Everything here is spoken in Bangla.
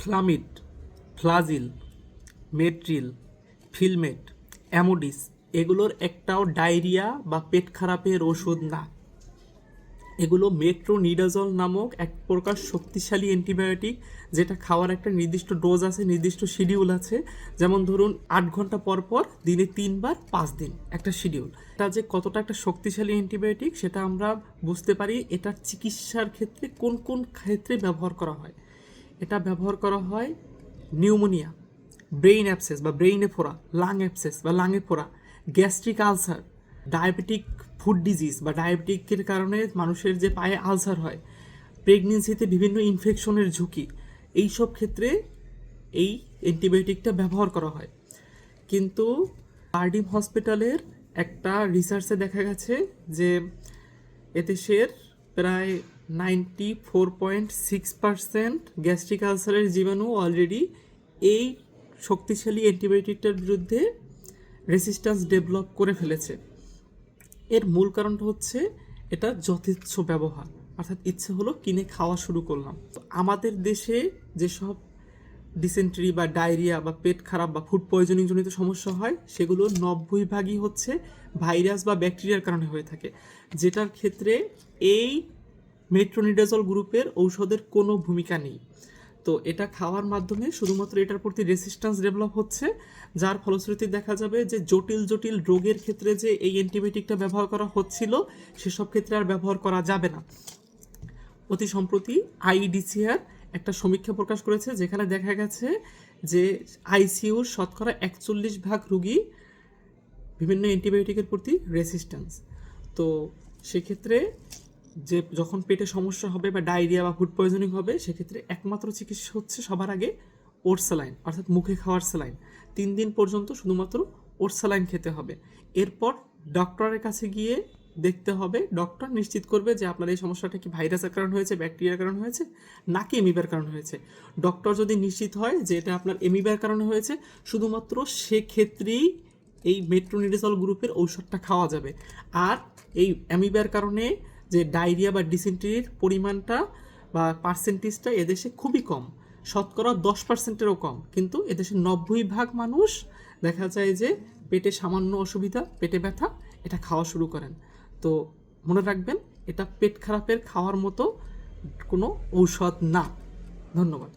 ফ্লামিড, ফ্লাজিল, মেট্রিল, ফিলমেট, অ্যামোডিস এগুলোর একটাও ডায়রিয়া বা পেট খারাপের ওষুধ না। এগুলো মেট্রোনিডাজল নামক এক প্রকার শক্তিশালী অ্যান্টিবায়োটিক, যেটা খাওয়ার একটা নির্দিষ্ট ডোজ আছে, নির্দিষ্ট শিডিউল আছে। যেমন ধরুন 8 ঘন্টা পর পর দিনে 3 বার 5 দিন একটা শিডিউল। এটা যে কতটা একটা শক্তিশালী অ্যান্টিবায়োটিক সেটা আমরা বুঝতে পারি এটার চিকিৎসার ক্ষেত্রে কোন কোন ক্ষেত্রে ব্যবহার করা হয়। এটা ব্যবহার করা হয় নিউমোনিয়া, ব্রেইন অ্যাবসেস বা ব্রেইনে ফোড়া, লাং অ্যাবসেস বা লাঙে ফোড়া, gastric ulcer, diabetic food disease বা ডায়াবেটিকের কারণে মানুষের যে পায়ে আলসার হয়, প্রেগনেন্সিতে বিভিন্ন ইনফেকশনের ঝুঁকি, এই সব ক্ষেত্রে এই অ্যান্টিবায়োটিকটা ব্যবহার করা হয়। কিন্তু কার্ডিফ হসপিটালের একটা রিসার্চে দেখা গেছে যে এদেশের প্রায় 94.6% গ্যাস্ট্রিক আলসারের জীবাণু অলরেডি এই শক্তিশালী অ্যান্টিবায়োটিকটার বিরুদ্ধে রেসিস্ট্যান্স ডেভেলপ করে ফেলেছে। এর মূল কারণটা হচ্ছে এটা যথেচ্ছ ব্যবহার, অর্থাৎ ইচ্ছে হলো কিনে খাওয়া শুরু করলাম। তো আমাদের দেশে যেসব ডিসেন্ট্রি বা ডায়রিয়া বা পেট খারাপ বা ফুড পয়জনিং জনিত সমস্যা হয় সেগুলো 90% হচ্ছে ভাইরাস বা ব্যাকটেরিয়ার কারণে হয়ে থাকে, যেটার ক্ষেত্রে এই মেট্রোনিডাজল গ্রুপের ঔষধের কোনো ভূমিকা নেই। তো এটা খাওয়ার মাধ্যমে শুধুমাত্র এটার প্রতি রেসিস্ট্যান্স ডেভেলপ হচ্ছে, যার ফলশ্রুতি দেখা যাবে যে জটিল জটিল রোগের ক্ষেত্রে যে এই অ্যান্টিবায়োটিকটা ব্যবহার করা হচ্ছিল সেসব ক্ষেত্রে আর ব্যবহার করা যাবে না। অতি সম্প্রতি আইডিসিআর একটা সমীক্ষা প্রকাশ করেছে যেখানে দেখা গেছে যে আইসিইউর শতকরা 41% রোগী বিভিন্ন অ্যান্টিবায়োটিকের প্রতি রেসিস্ট্যান্স। তো সেক্ষেত্রে যে যখন পেটে সমস্যা হবে বা ডায়রিয়া বা ফুড পয়জনিং হবে সেক্ষেত্রে একমাত্র চিকিৎসা হচ্ছে সবার আগে ওট স্যালাইন, অর্থাৎ মুখে খাওয়ার স্যালাইন। 3 দিন পর্যন্ত শুধুমাত্র ওট স্যালাইন খেতে হবে। এরপর ডক্টরের কাছে গিয়ে দেখতে হবে, ডক্টর নিশ্চিত করবে যে আপনার এই সমস্যাটা কি ভাইরাসের কারণ হয়েছে, ব্যাকটেরিয়ার কারণে হয়েছে নাকি এমিবার কারণে হয়েছে। ডক্টর যদি নিশ্চিত হয় যে এটা আপনার এমিবার কারণে হয়েছে, শুধুমাত্র সেক্ষেত্রেই এই মেট্রোনিডাজল গ্রুপের ঔষধটা খাওয়া যাবে। আর এই অ্যামিবার কারণে যে ডায়রিয়া বা ডিসেন্ট্রির পরিমাণটা বা পার্সেন্টেজটা এদেশে খুবই কম, শতকরা 10%-এরও কম, কিন্তু এদেশে 90% মানুষ দেখা যায় যে পেটে সামান্য অসুবিধা, পেটে ব্যথা, এটা খাওয়া শুরু করেন। তো মনে রাখবেন এটা পেট খারাপের খাওয়ার মতো কোনো ঔষধ না। ধন্যবাদ।